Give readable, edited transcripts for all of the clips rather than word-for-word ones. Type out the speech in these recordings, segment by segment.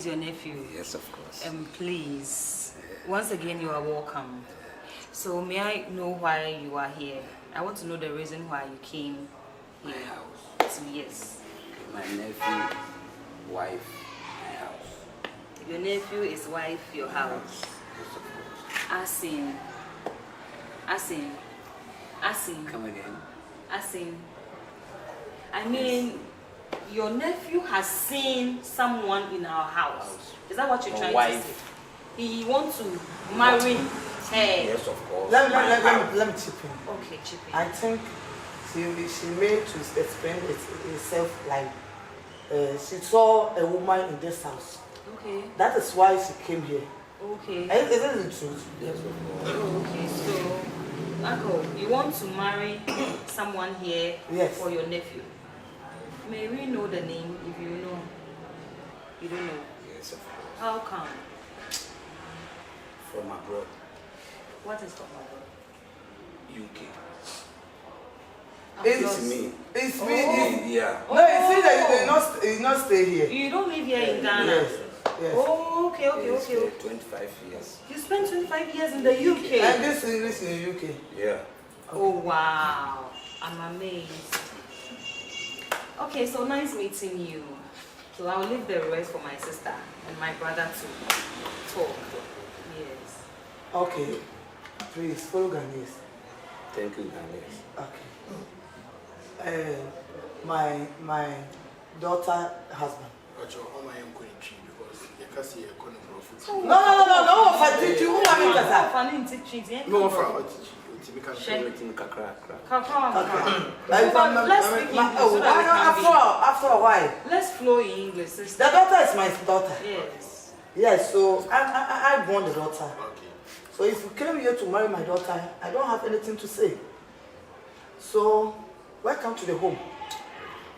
Your nephew. Yes, of course. Please, once again, you are welcome. So, may I know why you are here? I want to know the reason why you came My here. house. So, yes. My nephew, wife, my house. Your nephew, his wife, your house. Yes, of course. Asin. Come again. Asin. I mean, your nephew has seen someone in our house. Is that what you're trying to say? He wants to marry her. Yes, of course. Let me chip in. Okay, chip in. I think she made to explain herself like she saw a woman in this house. Okay. That is why she came here. Okay. Is it the truth? Yes, of course. Oh, okay, so, Uncle, you want to marry someone here for your nephew? May we know the name if you know? You don't know? Yes, of course. How come? From abroad. What is from abroad? UK. It's me. It's Oh. me. Yeah. No, you see that you not stay here. You don't live here in Ghana? Yes. Oh, okay. Yes, 25 years. You spent 25 years in the UK? And this English in the UK. Yeah. Oh, wow. I'm amazed. Okay, so nice meeting you. So I'll leave the rest for my sister and my brother to talk. Yes. Okay. Please follow Ghanese. Thank you, Ghanese. Okay. My daughter husband. No, for teach you who want me to say. No, for After a while. Let's flow in English, sister. The daughter is my daughter. Yes. Yes, so I born the daughter. Okay. So if you came here to marry my daughter, I don't have anything to say. So welcome to the home.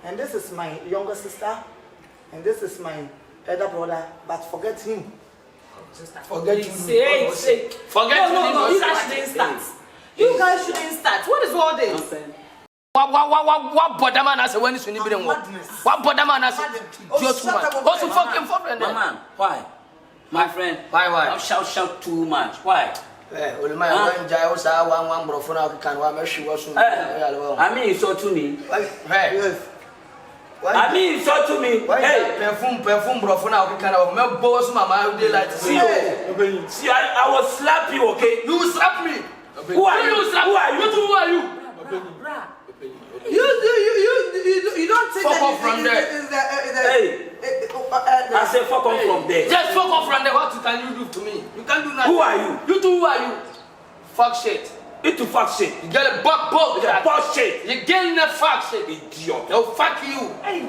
And this is my younger sister, and this is my elder brother. But forget him. Sister, Forget him. Forget no, you guys shouldn't start. You guys shouldn't start. What is all this? What bother man as when it's in the middle? What bother man as just one? Also fucking friend. Mama, why? My friend, why? Shout too much. Why? Well, my one Giles, one brofona can one she was. I mean, so to me. Yes. I mean, so to me. Hey, perfume brofona can have my boss, mama, daylight. See, I will slap you, okay? you slap me. Who are you? Who are you? Who are you? You don't take fuck off from there. Hey, I say fuck off from there. Just fuck off from there. What can you do to me? You can't do nothing. Who are you? You two, who are you? Fuck shit. Into fuck shit. You get a butt Fuck shit. You get in that fuck shit. Idiot. No, fuck you. Hey.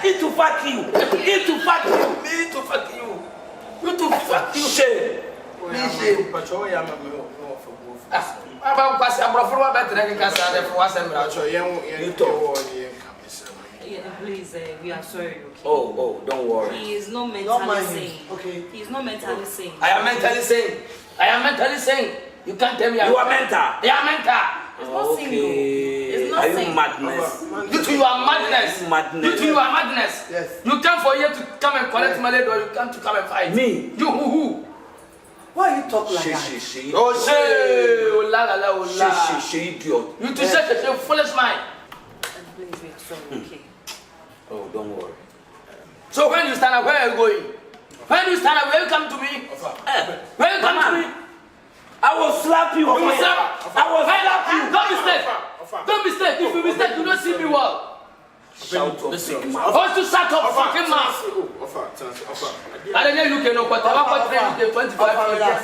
Into fuck you. Into fuck you. Me to fuck you. You to fuck you. Shit. About pass a brofona better than Casa for was Please, we are sorry. Okay? Oh, don't worry. He is not mentally sane. Okay. He is not mentally sane. I am mentally sane. You can't tell me. You are mental. I am mental. It's not single. It's not Are you sane. madness? You two, you are madness. Madness. You two, you are madness. Yes. You come for here to come and collect money, or you come to come and fight. Me? You who? Why you talk like that? She. Oh shit! Oh la la la! Oh la! She idiot. You two such a foolish mind. Please, we are sorry. Okay. Oh, don't worry. So when you stand up, where are you going? When you stand up, where you come to me? Where you come to me? I will slap you. You will slap. I will slap you. Don't mistake. Don't mistake. If you mistake, you don't see me well. Shout up. First to shut up, fucking mouth. I don't know you can know what I want to 25 years.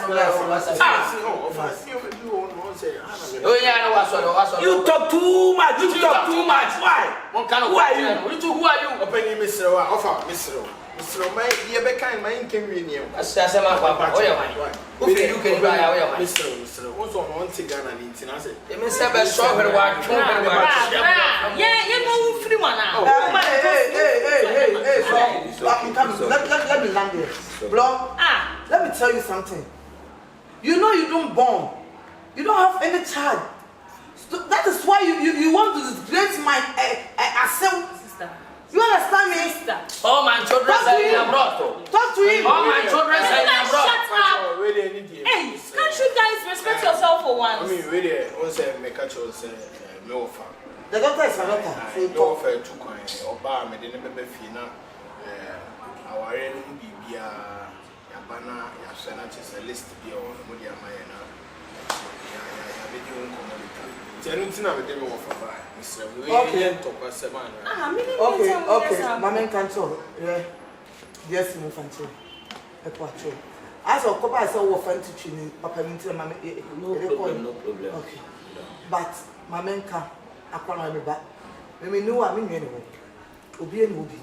Oh yeah, I know what's You talk too much. You talk too much. Why? Who are you? You two, who are you? Mr. May, you be kind, my inconvenience. I say my papa. Oh yeah, okay, you can buy. Oh yeah, Mr. What's on one thing and an international? you may say be so very well. Yeah, you know free one now. Hey, so let me land here. Bro, let me tell you something. You know you don't born. You don't have any child. So that is why you want to disgrace my sister. You understand me? All my children are in abroad. Talk to him. All my children are in abroad. Shut up. Hey, can't you guys respect yourself for once? I mean, really, also make a choice. No fan. The doctor is my doctor. So you No talk. fair to coin. Oba, me didn't be fina. Our own Bibia, Yabana, Yasana, just a list to be on the Modia Mayana. Okay. Mama can talk. Yes, move and chill. As a couple, I saw what fancy chin, Papa, Mamma. No problem. Okay. But Mamma can. I can't remember. Let me know I'm in anyway. Obi and Ubi.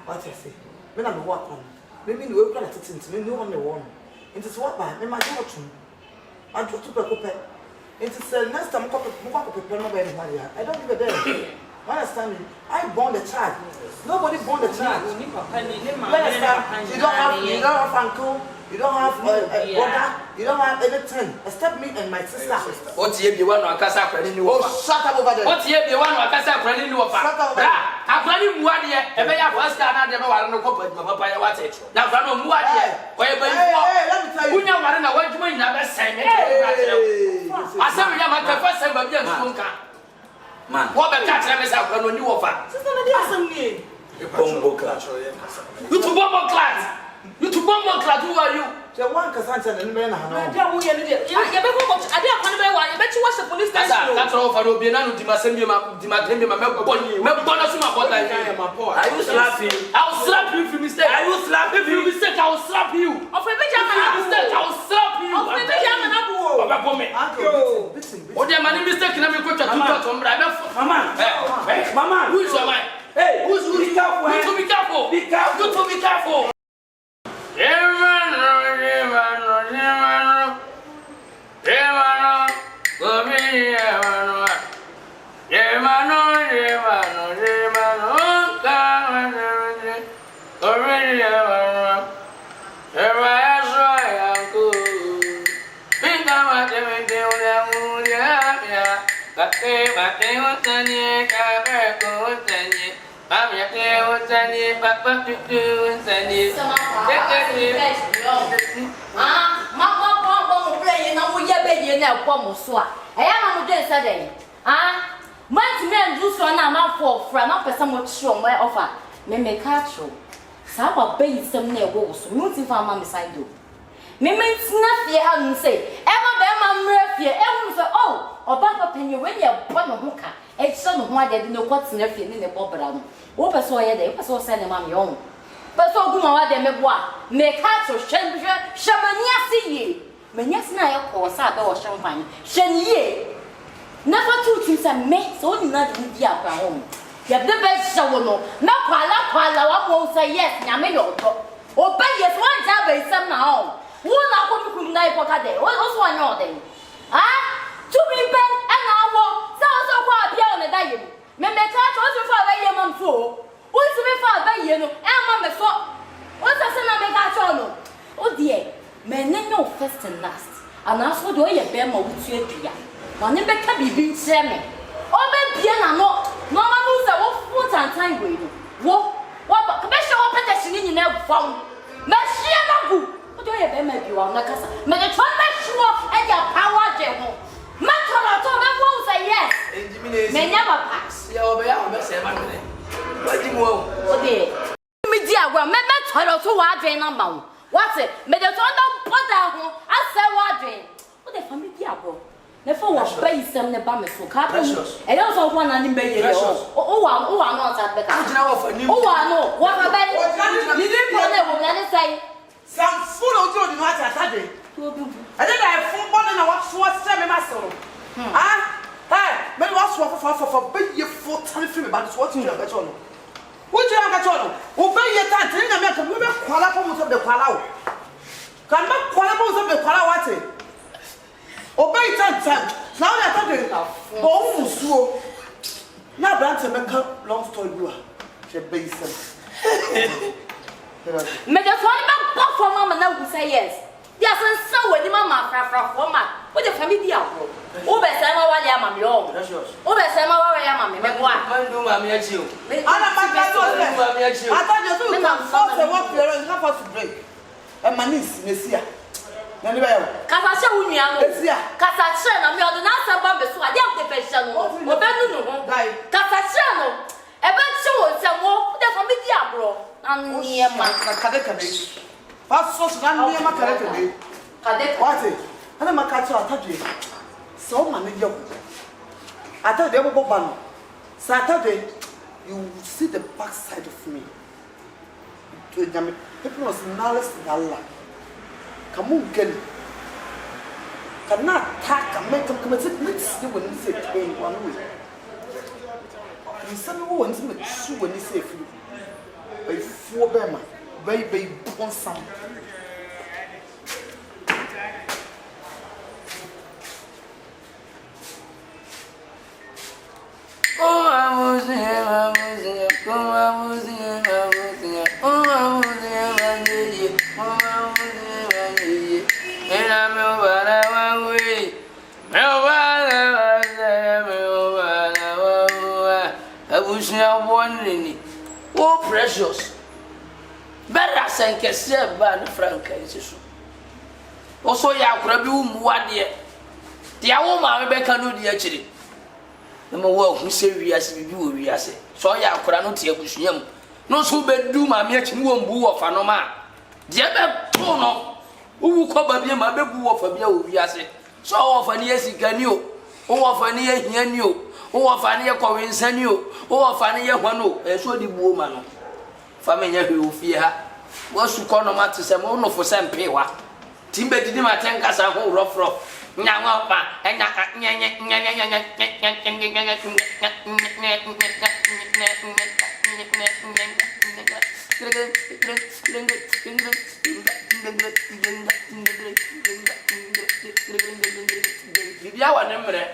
What I say? When I'm walking, maybe you will sit into me, no one the one. It is what by me, my daughter. I do to prepare. It is the next time I prepare nobody. I don't give a damn. Understand me? I born the child. Nobody born the child. You understand? You don't have uncle. You don't have brother. You don't have anything except me and my sister. What you be one or Casa Credit? Oh, shut up over there. What you be one or Casa Credit? I'm planning one year. A better first time I never want to go with my papa. What's it? Now, from one year. Let me tell you. You know what you mean? Never say me. I said, we have my first time, but yes, man. What the catch them is out when you offer? You to bomb class. You to bomb class. Who are you? The one Cassandra and men are not. I bet you watch the police station. That's all for Obiano to Massimi, Dimatemi, my bonus. I will slap you. I will slap you if you mistake. I will slap if you mistake. I will slap you. Of a mistake, I will slap you. Of a what the money mistake can be quick to Mama, who is your mind? Hey, who's be careful? You to be careful. Be careful. You to be careful. It's some of my dad no what's nothing in the bobber. What was so yet? What was sending mammy on? But so good, my dad, make catch or Shamaniasi. Manyasna, of course, I go champagne. Shanye. Never two things I make so not with the upper home. You have the best show, no. Not Pala, won't say yes, Yamayo. Obey yes, one job is somehow. One hour from night for a day. What was one more day? Ah? To be bent an hour. So far, beyond the dying. May catch also for a year, Mum. What's to be far by you? And Mamma saw. What's the son of a catch? Oh dear, men no first and last. And also do a bear more with you. One never can be being semi. Oh, baby, I'm not. No one knows that what time waiting. What special petition in your phone? Machine, what do you have? Maybe you are not. May the try sure and your power, Jemo. Matala told me won't say yes. May never pass. You obey our best. What do you want? Oh dear. Me dear, well, me tell to what drain number. What's it? May the son of put down. I say what drain. What the family dear bro? Never was based on the Bamis for carpets. And also one and the oh, I'm not at the car. Oh, I know. What about you didn't put it when I say some fool of you not at Saturday. I didn't have football and I was what's telling myself. Ah, hey, but what's for big you for telling me about what you have at all. What you have at all? Obey your time, telling a man to move a quality of the Palau. Come back, qualities of the Palawati. Obey time. Now they're talking. Bone so. Now, Brant and make a long story. She base. May the son of Mamma now say yes. Yes, and so when the mamma from what the family dear. Ube sema wali ya mami yo. Ube sema wali ya mami meboa. Mandu mami achiu. Ana makato se. Mami achiu. Ataje so you can force a work parent, you can force to break. E manis mesia. Na ni ba yo. Kasa she wunya no. Mesia. Kasa she na mi odo na asaba be so ade am pe she no. Obenu no ho. Kasa she no. Ebe che wo se mo, de fo mi di abro. Na ni e ma kade. Fa so so na ni e ma kade. Kade. What? Ana makato atadwe. So man yo. Atadwe bo ba no. Saturday you will see the back side of me. To jam people was knowledge in Allah. Come on, can cannot attack and make them commit mix you when you say pain one way. You say no one to make sure when you say free. By 4 Bema, baby, on some. Oh, I was here, oh, I was here, oh, I was here, and I'm over that one way. I was now wondering, oh, precious. Better send a step by the Frank. Also, ya could be 1 year. The old man, Rebecca, no, the actually. No more who say we as we are say. So ya could not hear Bushiam. No so bedroom, my match won't boo of Anoma. The other tono who cover me my baby of a beer we are say. So often yes, he can you. Oh, often here he knew. Oh, often here Corinne you. Oh, often here one, and so the woman. Family who fear. What's to call no matter some one for some paywa. Timber did my tank as a whole rough. Now, and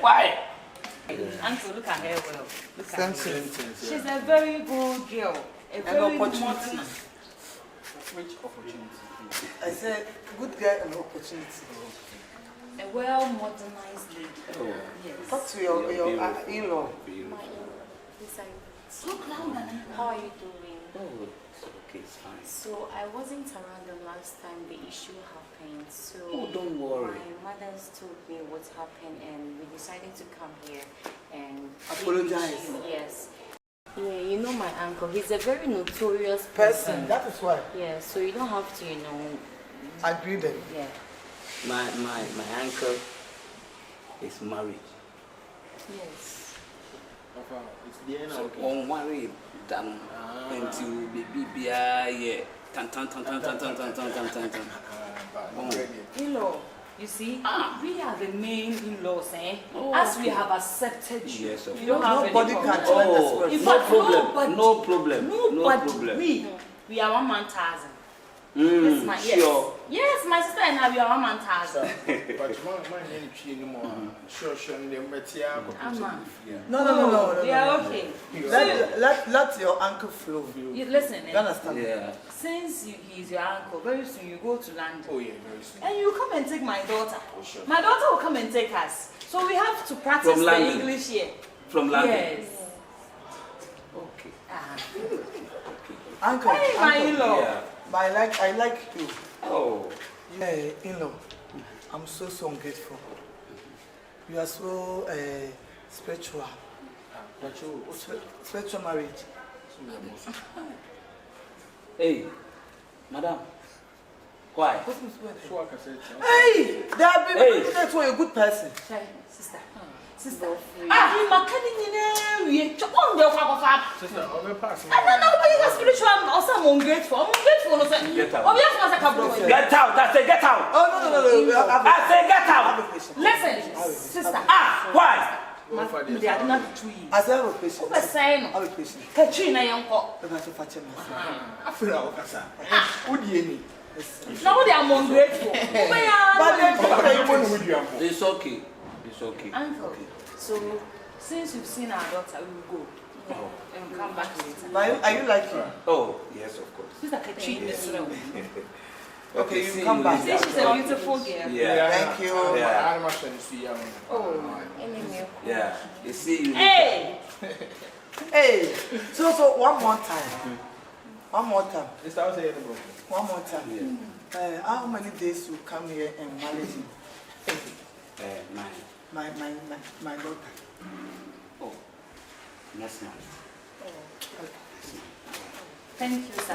why? Uncle, look at her well. Look at her. She's She's a very good girl. A very modern. Which opportunity? I said, good girl and opportunity. A well modernized lady. Oh. Yes. Talk to your in-law. Look louder. How are you doing? Oh, it's okay, it's fine. So I wasn't around the last time the issue happened. So Oh, don't worry. my mother's told me what happened, and we decided to come here and Apologize. Yes. Yeah, you know my uncle. He's a very notorious Person, that is why. Yeah, so you don't have to, you know. Agree then. Yeah. My uncle is married. Yes. It's the end. On married than until baby yeah. Tan. In-law, you see, we are the main in-laws, eh? Oh, As we okay. have accepted you. Yes, of you don't have Nobody any can problem. challenge Oh, us. In no fact, problem. No problem. Nobody. We are 1,000. Yes, my, yes. Sure. Yes, my sister and I, we are 1,000. But my name anymore. Sure, No. We are okay. Let your uncle flow. You listen, You understand? Yeah. since he's your uncle, very soon you go to London. Oh, yeah, very soon. And you come and take my daughter. Oh, sure. My daughter will come and take us. So we have to practice From the London? English here. From London? Yes. Okay. Uncle, Hey, my uncle. in-law. Yeah. But I like you. Oh. Yeah, in-law. I'm so ungrateful. You are so spiritual. Spiritual marriage. Hey, madam. Why? Hey, there have been Hey. that for a good person. Sister. Sister. You Sister, I'll pass. no, spiritual. Also, I'm ungrateful. I'm ungrateful. Get out. Get Get out! I say get out! Oh, no. I say get out! Listen, sister. Why? They are not two years. I say I have a patient. Who was saying? I have a patient. Katrina Yanko. I'm going to fetch him. I feel like Who do you need? Now they are ungrateful. It's okay. It's okay. Uncle. So, since you've seen our daughter, we will go. Oh. And we'll come back later. Are you like him? Oh, yes, of course. Sister Katrina is Okay, you come back. See, she's a beautiful girl. Yeah. Thank you. Yeah. Oh. Yeah. You see. Hey. Hey, so one more time. One more time. One more time. Yeah. How many days you come here and manage him? My daughter. Oh. Next month. Thank you, sir.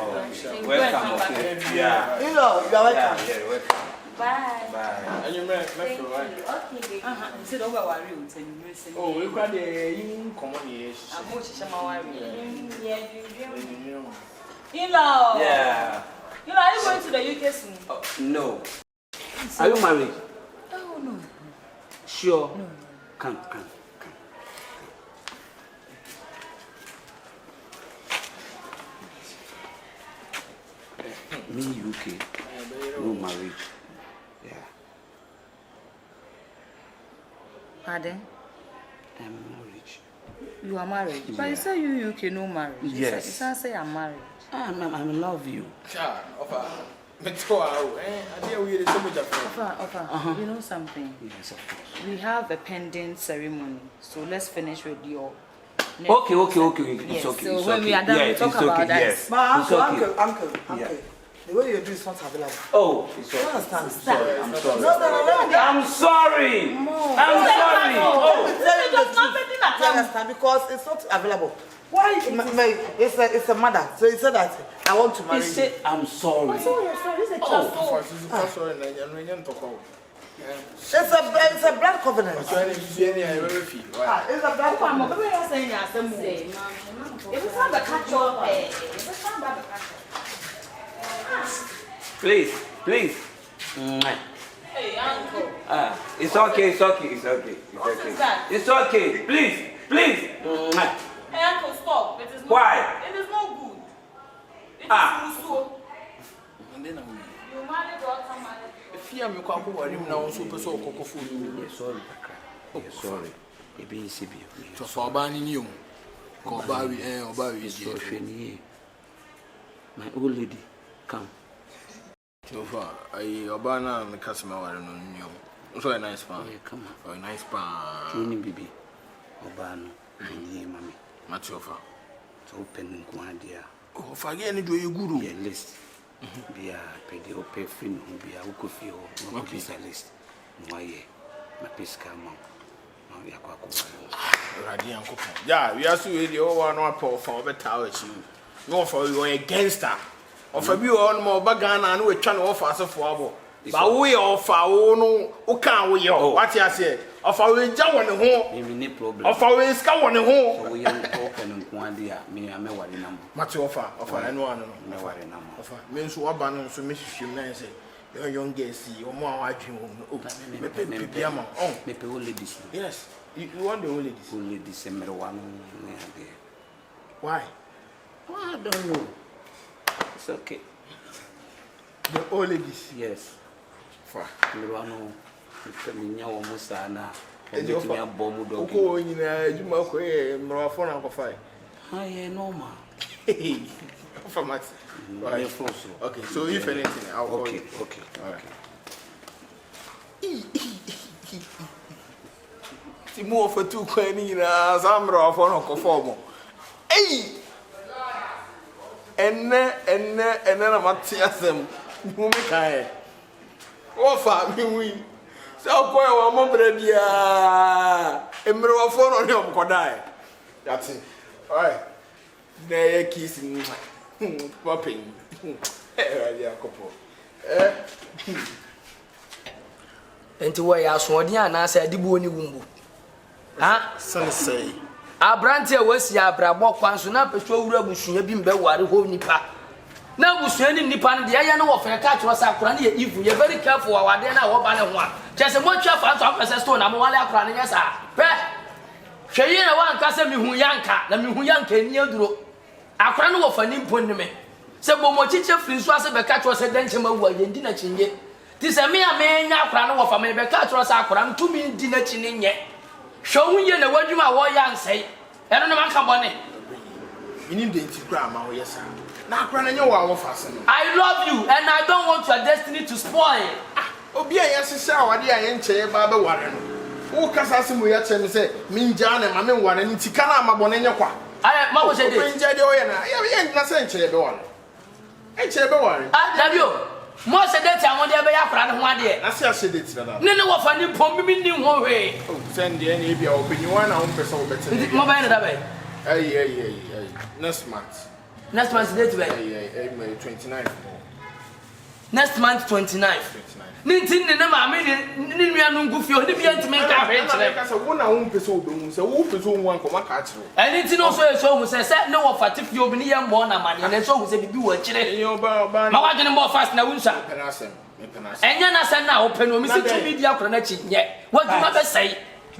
Welcome. Okay. Yeah. You know, you are welcome. Yeah, welcome. Bye. Bye. And you met Thank you. right? Okay, baby. Say don't worry, you tell me. Oh, we got the common years. I'm going to shama worry. Yeah. Law. Yeah. You know, are you going to the UK soon? No. Are you married? Oh no. Sure. No. Come. Me UK. No marriage. Yeah. Pardon? I'm married. You are married? Yeah. But you say you UK no marriage. Yes. You say I'm married. I love you. Child, offer. Offer, you know something? Yes, of course. We have a pending ceremony, so let's finish with your. Okay. It's Yes, okay. so it's when okay. we are done, yeah, we'll talk it's about okay. that. Yes. My It's okay. uncle. Yeah. The way you do is not available. Oh, it's You okay. understand? I'm sorry. No, let me I'm sorry. I'm sorry. Let Oh. me tell you the truth. You understand? Because it's not available. Why? It's a mother. So he said that I want to marry He you. said, I'm sorry. It's a blood covenant. It's a blood covenant. Please. Hey, uncle. It's okay. It's okay. What is that? It's okay. Please. Hey, uncle, stop. It is not. Why? It is not good. It is so. You married daughter, married. Sorry. My old lady, come. So far, I Obana and the customer are new. So a nice pan. Yeah, come on. A nice pan. Tuni bibi. Obano. Mami. Matiofa. So open Guadia. Oh, forget any do you guru. Be a list. Be a pedi or pay free. Be a ukufio. No be a list. Why? My pesca mom. Radian coupon. Yeah, we are still with the over no power for better with you. No, for you are against her. Or for you on more bagana and we try to offer us a flower. But we offer no, who can't we? What you say? Of our jump on the home. No problem. Of our scout on the home. So we are open and Guadia. Me, I'm a worry number. Much offer. Offer anyone. No worry number. Offer. Means what banner so Miss Shimney. Your young gay see or more watching. Oh, maybe old ladies. Yes, you want the old ladies. Old ladies, one. Why? I don't know. It's okay. The old ladies. Yes. For Milano, Minya almost ana. And your bomb dog. Oh, in a Juma, Marathon and fight. I normal. For Max. Okay, so if anything, I'll call you. Okay. More for 2 coins, some raw for no conform. Hey! And then I'm at them. You make a offer me. So, boy, one more dear. A mirror phone on your codai. That's it. All right. They're kissing. Popping. Enti wo ya soɔden anaasɛ adibo ni wumbu ha Sensei. abrante a wasi abrabɔ kwan so na petwa wura busua bi mbɛware ho nipa na busua ni nipa no de yɛ no wɔ fɛ ka kyerɛ sɛ akora ne yɛ evil yɛ very careful awade na wɔ ba ne ho a kyɛ sɛ mo twa fa so apɛsɛ store na mo wale akora ne nyɛ saa pɛ hwɛ yi na wanka sɛ mihu yanka na mihu yanka ni aduro akora no wɔ fa ni mpo ne me sɛ bomo chiche firi so ase bɛka kyerɛ sɛ dɛnkyɛ ma wu a yɛndi na kyinye ti sɛ me a me nya akora no wɔ fa me bɛka kyerɛ sɛ akora no tumi di na kyine nyɛ hwɛ hu ye na wadwuma a wɔyɛ ansɛe ɛno ne manka bɔne You need the integral, my yes, sir. Now, I love you and I don't want to destiny to spoil. Obi a yɛhyehyɛ a wade a yɛnkyɛ ba bɛware no. Wo kasa se mu yɛkyɛ me sɛ mengya ne ma menware no nti kana amabɔne nyɛ kwa. Aye, ma wo hyɛ de. Mengya de oyɛ na yɛ na sɛ nkyɛ bɛware. Nkyɛ bɛware. Dabio. Mo hyɛ de tia mo de bɛyɛ akora ne ho ade. Na se ahyɛ de tira da. Ne ne wɔfa ni pom mi ni ho hwe. Oh, send de na ebia openyiwa na wo mpɛ sɛ wo bɛtɛ. Mo bɛyɛ ne da bɛyɛ. Ayi. Next month. Next month date bɛyɛ. Ayi, 29th. Next month 29th. Nintin ne ma me ne nua no ngu fie o ne bia ntime nka hwe kyerɛ. Ka sɛ wo na wo mpɛ sɛ wo bɛhu sɛ wo mpɛ sɛ wo nwan kɔma ka kyerɛ. Ɛni ti no so eso hu sɛ ne wo fate fie obi ne yɛ mbɔ na mane ne so hu sɛ bibi wo kyerɛ. Ɛyɛ oba. Ma wa dwene mbɔ fast na wunsa. Mepɛ na asɛm. Ɛnya na sɛ na wo pɛ no mi se tu media akora na chi nyɛ. Wa dwuma bɛ sɛi.